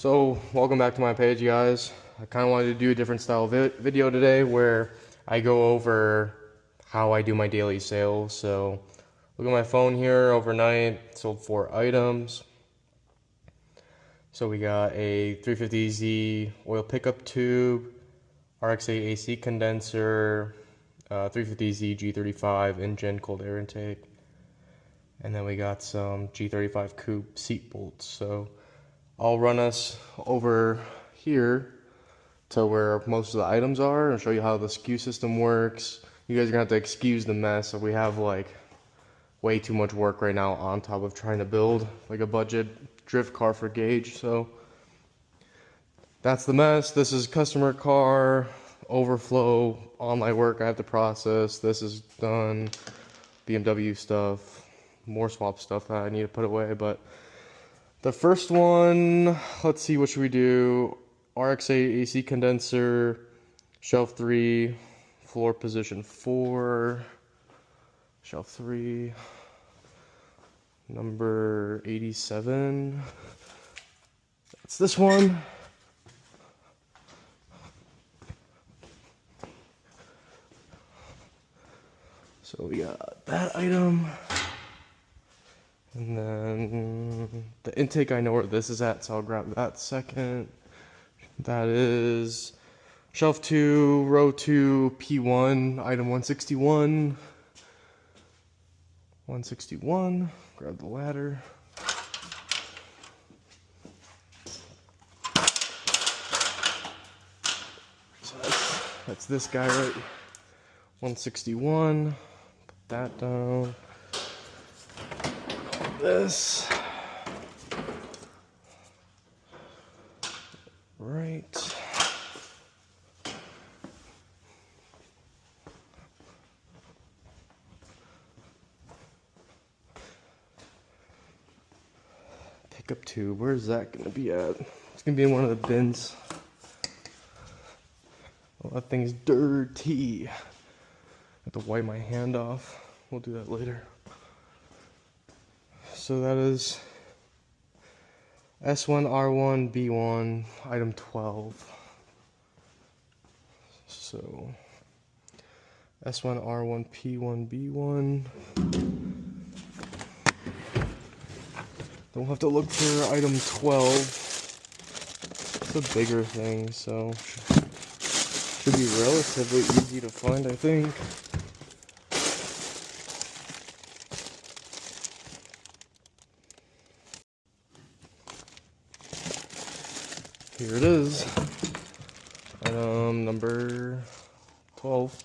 So, welcome back to my page, guys. I kind of wanted to do a different style video today where I go over how I do my daily sales. So, look at my phone here. Overnight, sold 4 items. So, we got a 350Z oil pickup tube, RX-8 AC condenser, 350Z G35 engine cold air intake, and then we got some G35 coupe seat bolts. So, I'll run us over here to where most of the items are and show you how the SKU system works. You guys are gonna have to excuse the mess. So we have like way too much work right now on top of trying to build like a budget drift car for Gage. So that's the mess. This is customer car, overflow, online work I have to process. This is done, BMW stuff, more swap stuff that I need to put away. But the first one, let's see, what should we do? RX-8 AC condenser, shelf 3, floor position 4, shelf 3, number 87. That's this one. So we got that item. And then the intake, I know where this is at, so I'll grab that second. That is shelf 2, row 2, P1, item 161. 161, grab the ladder. So that's this guy right, 161, put that down. This right, pickup tube, where's that gonna be at? It's gonna be in one of the bins. Oh, that thing's dirty. I have to wipe my hand off. We'll do that later. So that is S1R1B1 item 12. So S1R1P1B1. Don't have to look for item 12. It's a bigger thing, so should be relatively easy to find, I think. Here it is, item number 12.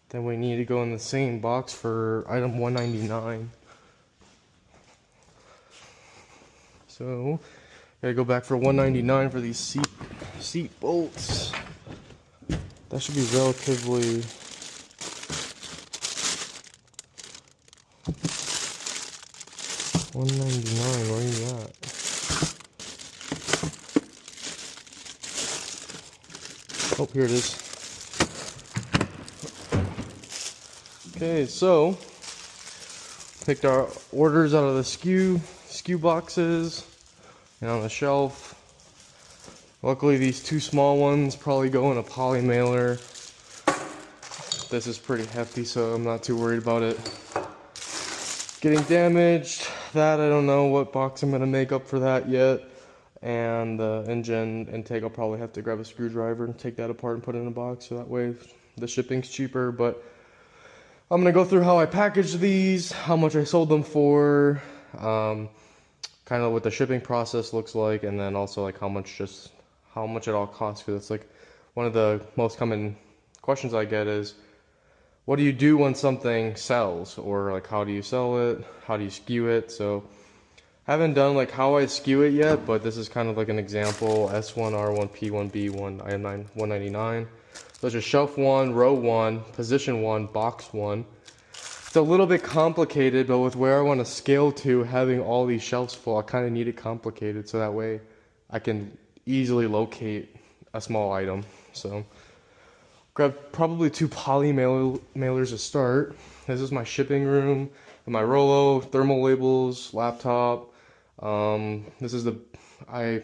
Then we need to go in the same box for item 199. So, gotta go back for 199 for these seat bolts. That should be relatively... $199, where are you at? Oh, here it is. Okay, so picked our orders out of the SKU boxes and on the shelf. Luckily, these 2 small ones probably go in a poly mailer. This is pretty hefty, so I'm not too worried about it getting damaged. That, I don't know what box I'm gonna make up for that yet. And the engine intake, I'll probably have to grab a screwdriver and take that apart and put it in a box, so that way the shipping's cheaper. But I'm gonna go through how I packaged these, how much I sold them for, kind of what the shipping process looks like, and then also like how much it all costs, because it's like one of the most common questions I get is, what do you do when something sells? Or like, how do you sell it? How do you SKU it? So I haven't done like how I SKU it yet, but this is kind of like an example. S1R1P1B1 item 199. So it's just shelf 1, row 1, position 1, box 1. It's a little bit complicated, but with where I want to scale to, having all these shelves full, I kind of need it complicated so that way I can easily locate a small item. So Grab probably 2 poly mailers to start. This is my shipping room, my Rollo, thermal labels, laptop. This is I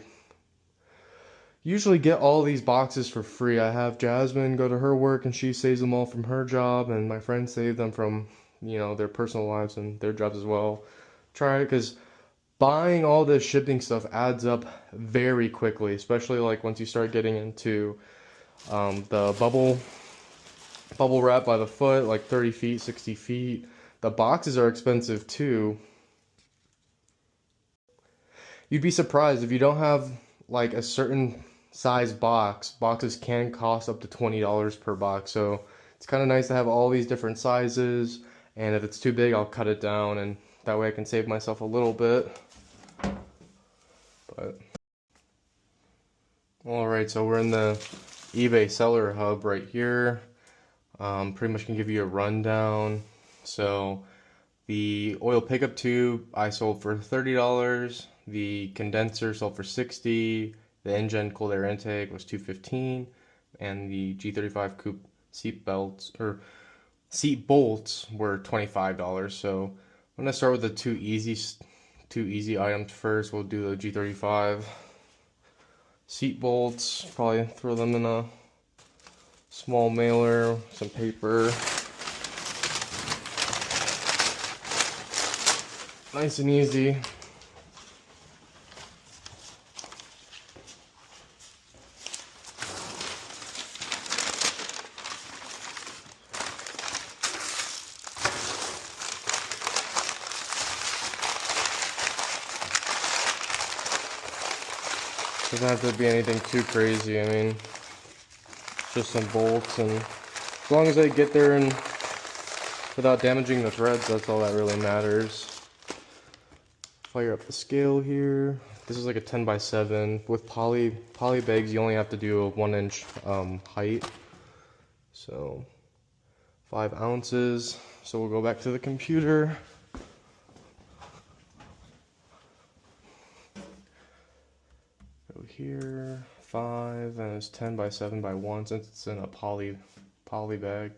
usually get all these boxes for free. I have Jasmine go to her work and she saves them all from her job, and my friends save them from, their personal lives and their jobs as well. Try it, because buying all this shipping stuff adds up very quickly, especially like once you start getting into the bubble wrap by the foot, like 30 feet, 60 feet. The boxes are expensive too. You'd be surprised if you don't have like a certain size box. Boxes can cost up to $20 per box, so it's kind of nice to have all these different sizes, and if it's too big I'll cut it down, and that way I can save myself a little bit. But alright, so we're in the eBay seller hub right here. Pretty much can give you a rundown. So the oil pickup tube I sold for $30. The condenser sold for $60. The engine cold air intake was $215, and the G35 coupe seat bolts were $25. So I'm gonna start with the two easy items first. We'll do the G35 seat bolts. Probably throw them in a small mailer, some paper. Nice and easy. Doesn't have to be anything too crazy. I mean, just some bolts, and as long as they get there and without damaging the threads, that's all that really matters. Fire up the scale here. This is like a 10x7 with poly bags. You only have to do a 1-inch height, so 5 ounces. So we'll go back to the computer. Go here, 5, and it's 10x7x1 since it's in a poly bag.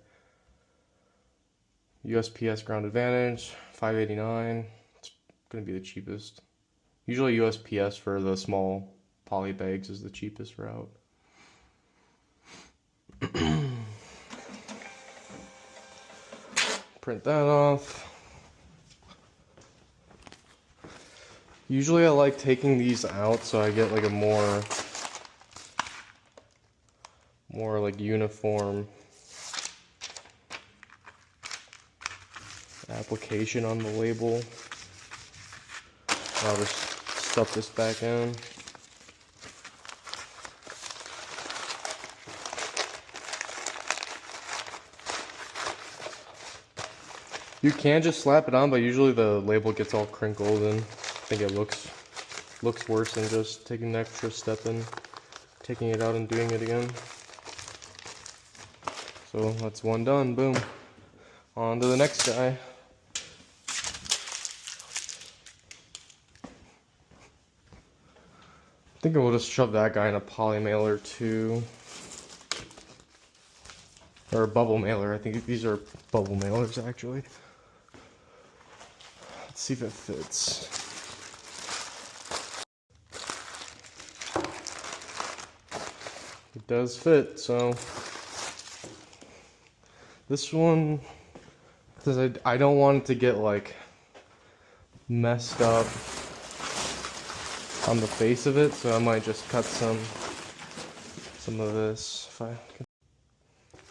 USPS ground advantage, $5.89. It's gonna be the cheapest. Usually USPS for the small poly bags is the cheapest route. Print that off. Usually I like taking these out so I get like a more like uniform application on the label. I'll just stuff this back in. You can just slap it on, but usually the label gets all crinkled, and I think it looks worse than just taking an extra step and taking it out and doing it again. So that's one done. Boom. On to the next guy. I think we'll just shove that guy in a poly mailer too. Or a bubble mailer. I think these are bubble mailers actually. Let's see if it fits. It does fit, so this one, because I don't want it to get like messed up on the face of it, so I might just cut some of this if I can.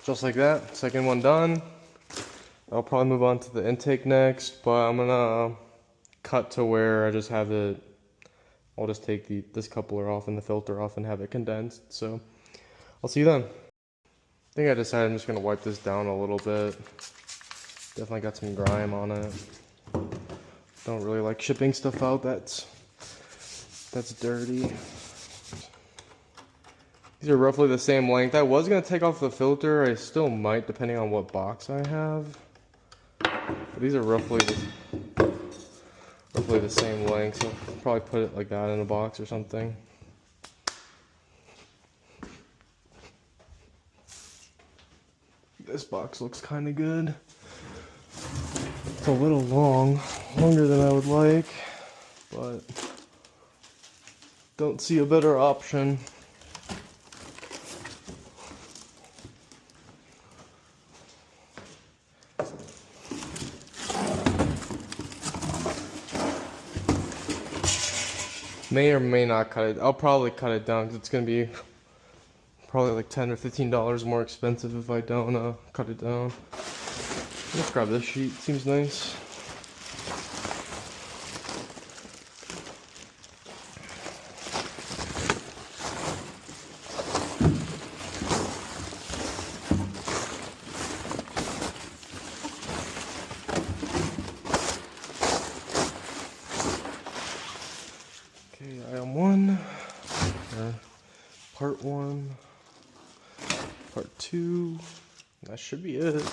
Just like that. Second one done. I'll probably move on to the intake next, but I'm gonna cut to where I just have it. I'll just take this coupler off and the filter off and have it condensed. So I'll see you then. I think I decided I'm just gonna wipe this down a little bit. Definitely got some grime on it. Don't really like shipping stuff out that's dirty. These are roughly the same length. I was gonna take off the filter. I still might, depending on what box I have. But these are roughly the same length, so I'll probably put it like that in a box or something. this box looks kind of good. It's a little longer than I would like, but don't see a better option. May or may not cut it. I'll probably cut it down because it's gonna be probably like $10 or $15 more expensive if I don't cut it down. Let's grab this sheet. Seems nice. Okay, item 1, part 1, part 2. That should be it.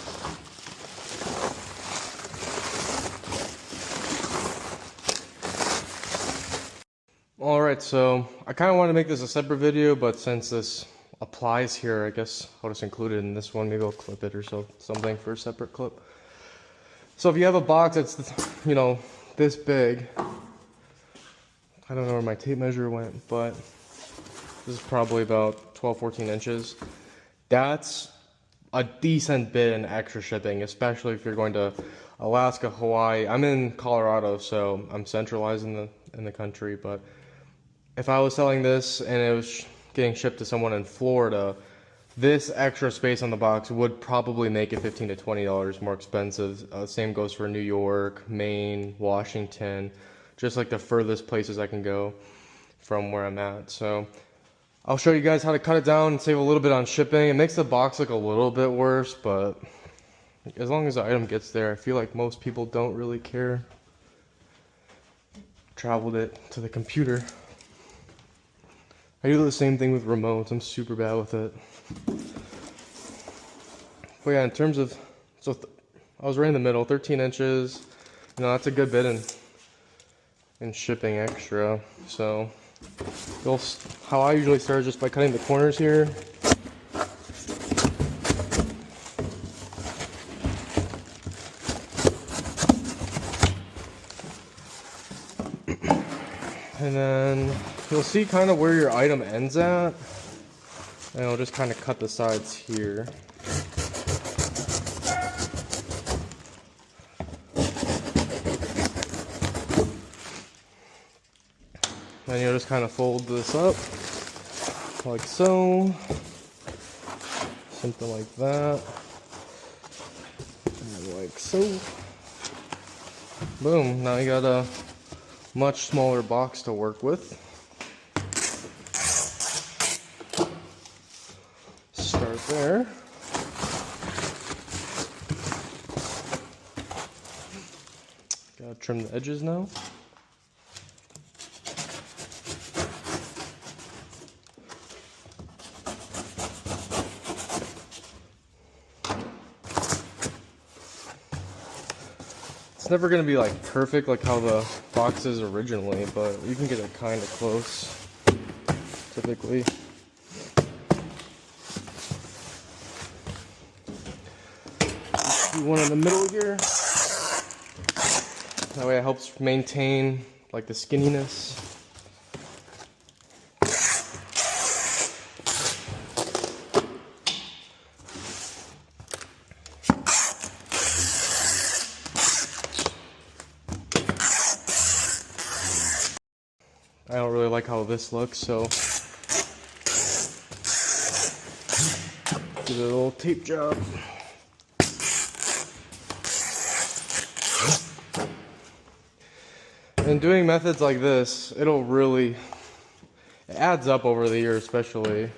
Alright, so I kind of want to make this a separate video, but since this applies here, I guess I'll just include it in this one. Maybe I'll clip it or something for a separate clip. So if you have a box that's, you know, this big, I don't know where my tape measure went, but this is probably about 12-14 inches. That's a decent bit in extra shipping, especially if you're going to Alaska, Hawaii. I'm in Colorado, so I'm centralized in the country, but if I was selling this and it was getting shipped to someone in Florida, this extra space on the box would probably make it $15 to $20 more expensive. Same goes for New York, Maine, Washington, just like the furthest places I can go from where I'm at. So I'll show you guys how to cut it down and save a little bit on shipping. It makes the box look a little bit worse, but as long as the item gets there, I feel like most people don't really care. Traveled it to the computer. I do the same thing with remotes. I'm super bad with it. But yeah, in terms of, I was right in the middle, 13 inches. You know, that's a good bit in shipping extra. So how I usually start is just by cutting the corners here. And then you'll see kind of where your item ends at. And I'll just kind of cut the sides here. Then you'll just kind of fold this up like so. Something like that. And like so. Boom, now you got a much smaller box to work with. Start there. Gotta trim the edges now. It's never going to be like perfect like how the box is originally, but you can get it kind of close, typically. Do one in the middle here. That way it helps maintain like the skinniness. I don't really like how this looks, so give it a little tape job. And doing methods like this, it adds up over the year, especially.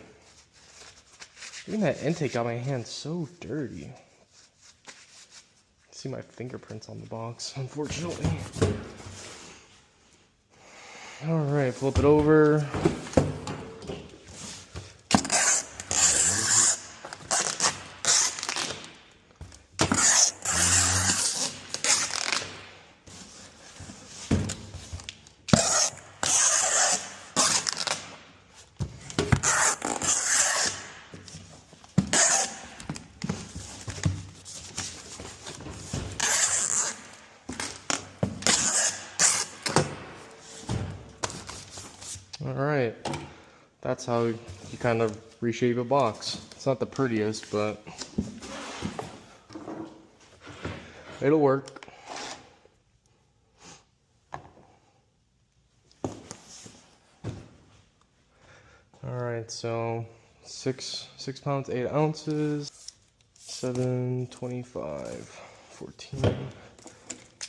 Even that intake got my hands so dirty. See my fingerprints on the box, unfortunately. Alright, flip it over. Alright, that's how you kind of reshape a box. It's not the prettiest, but it'll work. Alright, so 6 pounds, 8 ounces, 725, 14,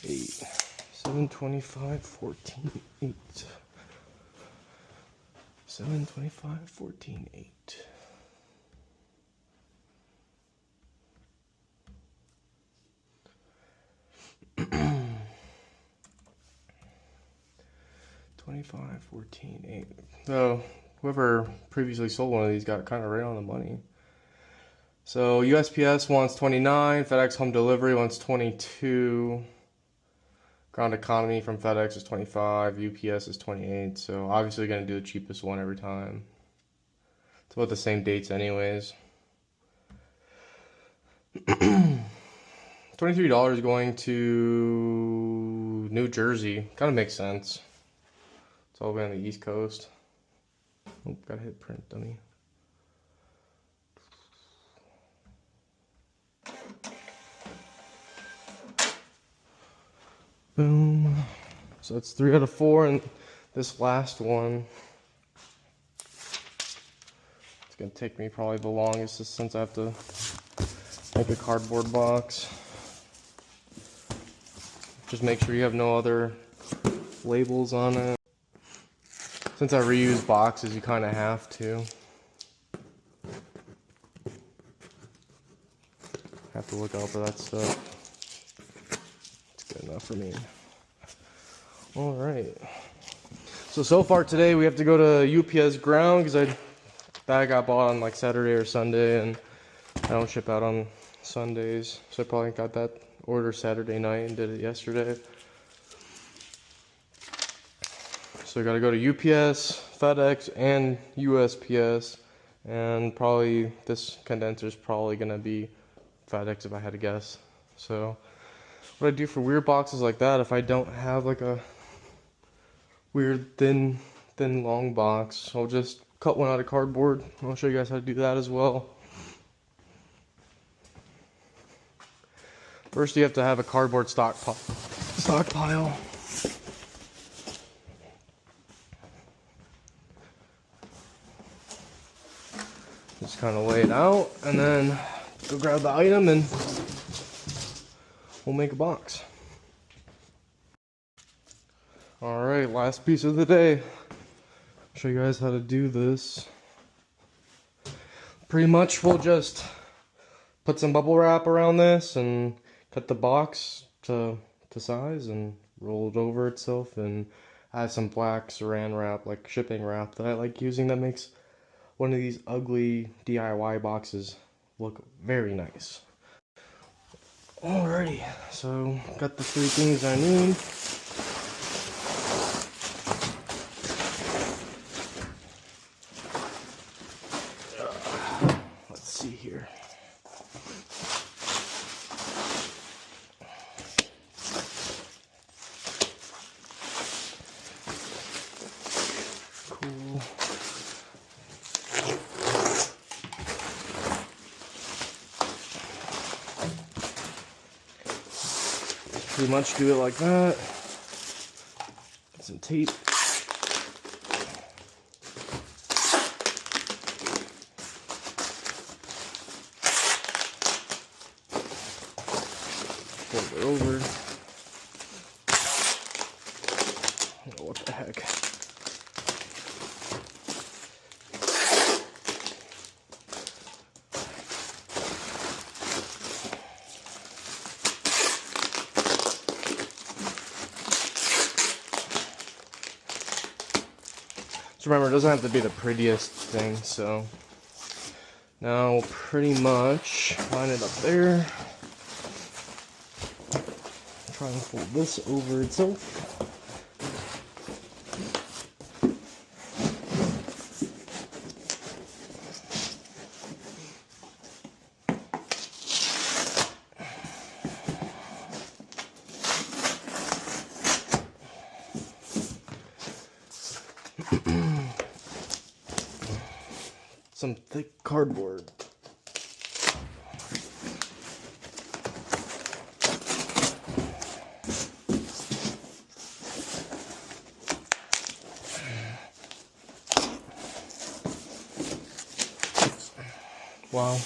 8. 725, 14, 8. 725, 14, 8. $25.14.8. So whoever previously sold one of these got kind of right on the money. So USPS wants 29, FedEx Home Delivery wants 22, Ground Economy from FedEx is 25, UPS is 28. So obviously gonna do the cheapest one every time. It's about the same dates anyways. $23 going to New Jersey. Kind of makes sense. It's all the way on the East Coast. Oh, gotta hit print, dummy. Boom. So it's 3 out of 4, and this last one, it's gonna take me probably the longest since I have to make a cardboard box. Just make sure you have no other labels on it. Since I reuse boxes, you kind of have to. Have to look out for that stuff. It's good enough for me. Alright. So far today we have to go to UPS ground because that got bought on like Saturday or Sunday, and I don't ship out on Sundays. So I probably got that order Saturday night and did it yesterday. So I gotta go to UPS, FedEx, and USPS, and probably this condenser is probably gonna be FedEx if I had to guess. So what I do for weird boxes like that, if I don't have like a weird thin long box, I'll just cut one out of cardboard. I'll show you guys how to do that as well. First you have to have a cardboard stockpile. Just kind of lay it out, and then go grab the item, and we'll make a box. Alright, last piece of the day. Show you guys how to do this. Pretty much we'll just put some bubble wrap around this and cut the box to size and roll it over itself, and add some black saran wrap, like shipping wrap that I like using, that makes one of these ugly DIY boxes look very nice. Alrighty, so got the 3 things I need. Let's see here. Cool. Pretty much do it like that. Get some tape. Fold it over. Oh, what the heck? So remember, it doesn't have to be the prettiest thing, so now we'll pretty much line it up there. Try and fold this over itself. some thick cardboard. Wow.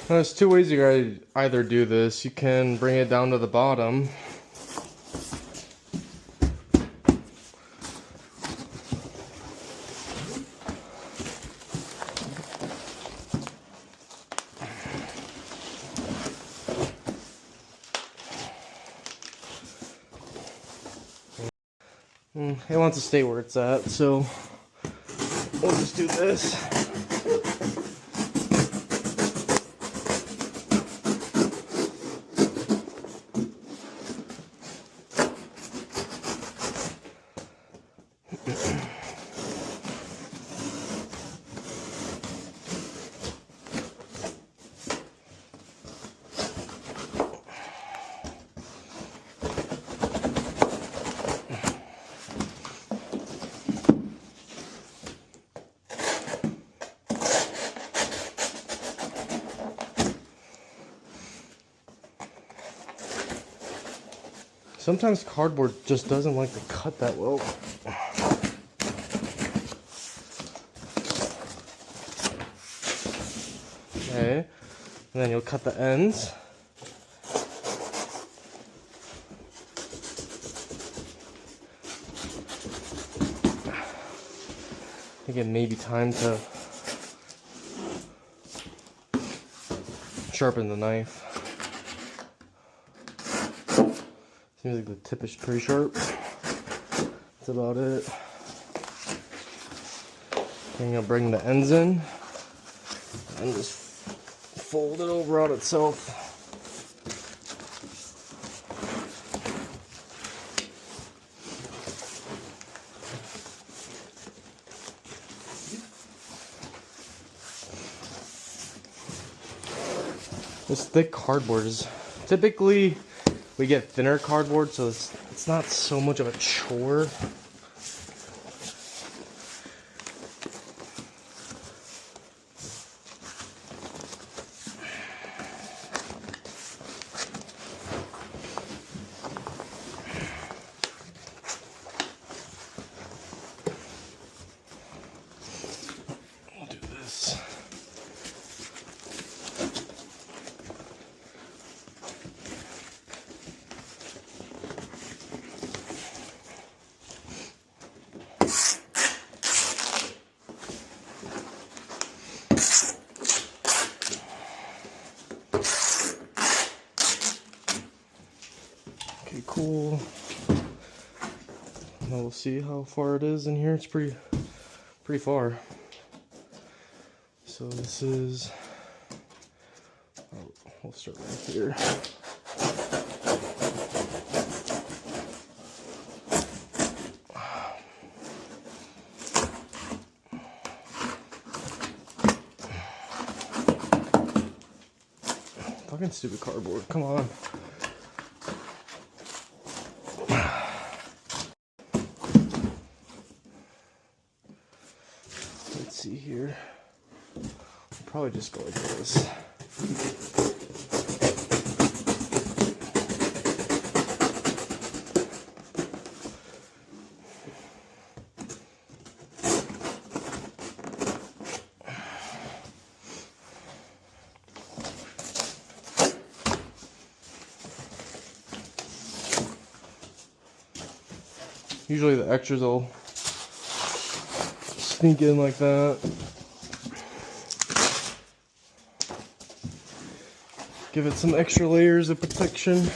There's two ways you guys either do this. You can bring it down to the bottom. It wants to stay where it's at, so we'll just do this. Sometimes cardboard just doesn't like to cut that well. Okay, and then you'll cut the ends. I think it may be time to sharpen the knife. Seems like the tip is pretty sharp. That's about it. Then you'll bring the ends in and just fold it over on itself. This thick cardboard is typically, we get thinner cardboard, so it's not so much of a chore. We'll do this. Okay, cool. Now we'll see how far it is in here. It's pretty far. So this is, we'll start right here. Fucking stupid cardboard, come on. Let's see here. I'll probably just go like this. Usually the extras will sneak in like that. give it some extra layers of protection.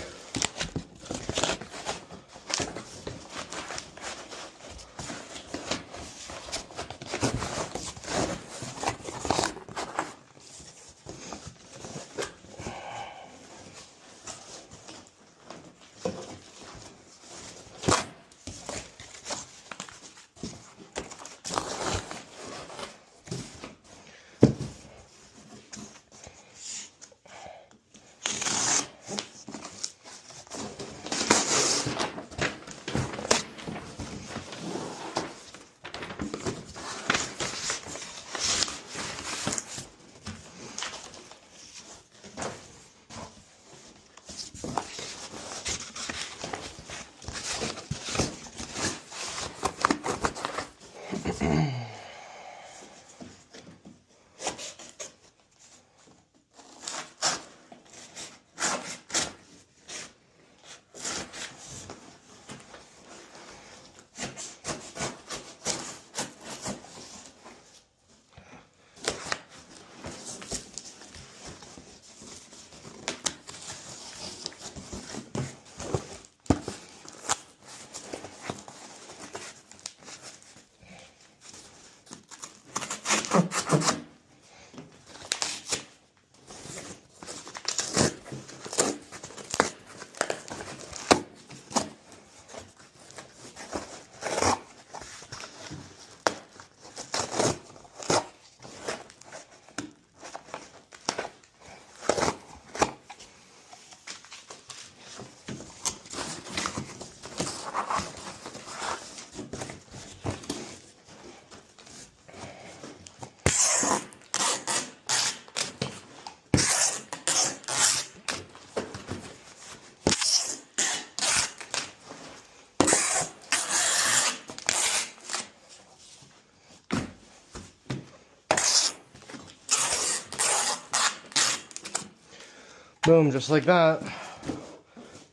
Boom, just like that.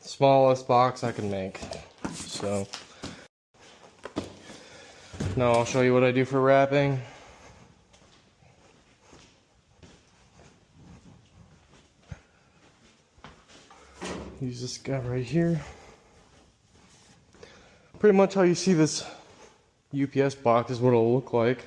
Smallest box I can make. So now I'll show you what I do for wrapping. Use this guy right here. Pretty much how you see this UPS box is what it'll look like.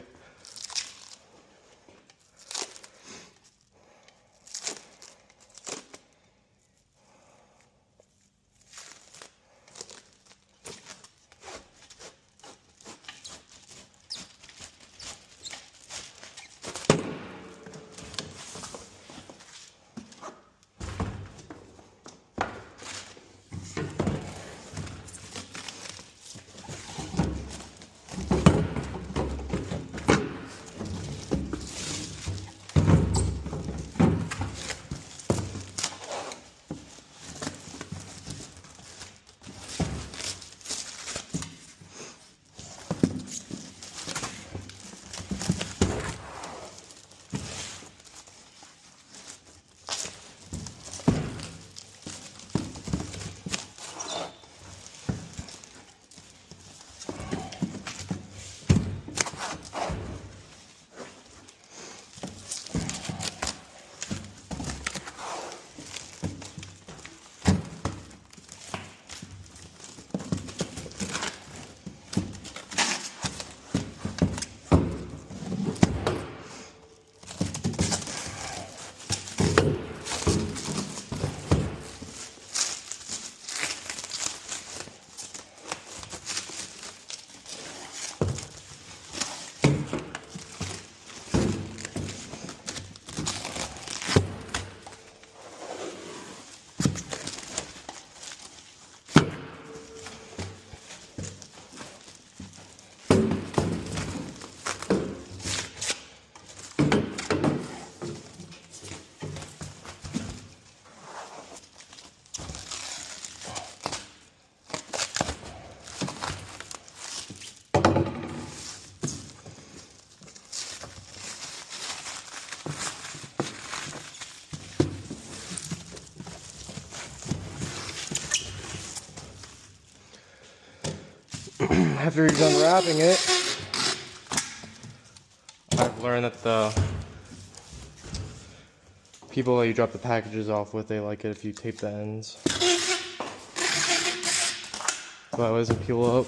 After you're done wrapping it, I've learned that the people that you drop the packages off with, they like it if you tape the ends. So that doesn't peel up.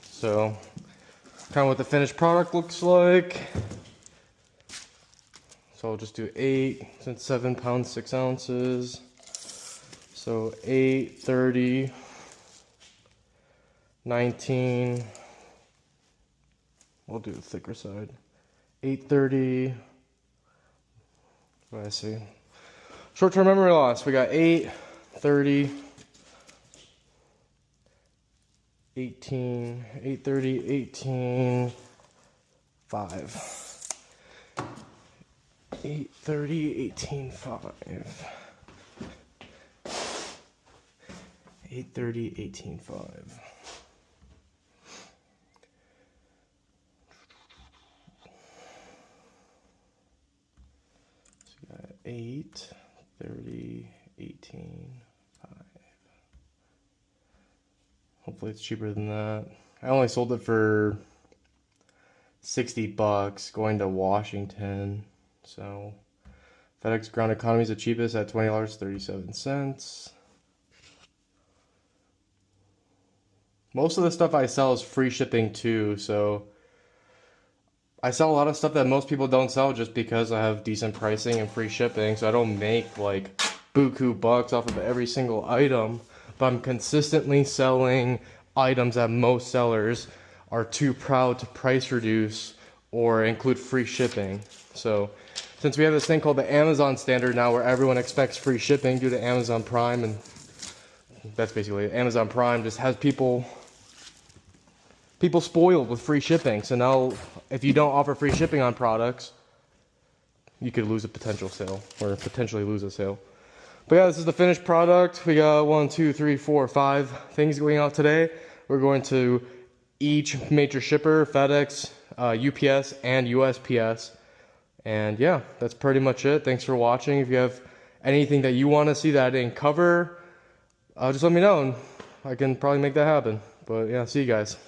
So, kind of what the finished product looks like. So I'll just do 8, since 7 pounds, 6 ounces. So 8, 30, 19. We'll do the thicker side. 830. What do I see? Short-term memory loss. We got 8, 30, 18, 830, 18, 5. 830, 18, 5. 830, 18, 5. So we got 8, 30, 18, 5. Hopefully it's cheaper than that. I only sold it for $60 going to Washington. So FedEx Ground Economy is the cheapest at $20.37. Most of the stuff I sell is free shipping too, so I sell a lot of stuff that most people don't sell just because I have decent pricing and free shipping, so I don't make like buku bucks off of every single item, but I'm consistently selling items that most sellers are too proud to price reduce or include free shipping. So since we have this thing called the Amazon standard now where everyone expects free shipping due to Amazon Prime, and that's basically it. Amazon Prime just has people spoiled with free shipping. So now if you don't offer free shipping on products, you could lose a potential sale or potentially lose a sale. But yeah, this is the finished product. We got 1, 2, 3, 4, 5 things going out today. We're going to each major shipper, FedEx, UPS, and USPS. And yeah, that's pretty much it. Thanks for watching. If you have anything that you want to see that I didn't cover, just let me know and I can probably make that happen. But yeah, see you guys.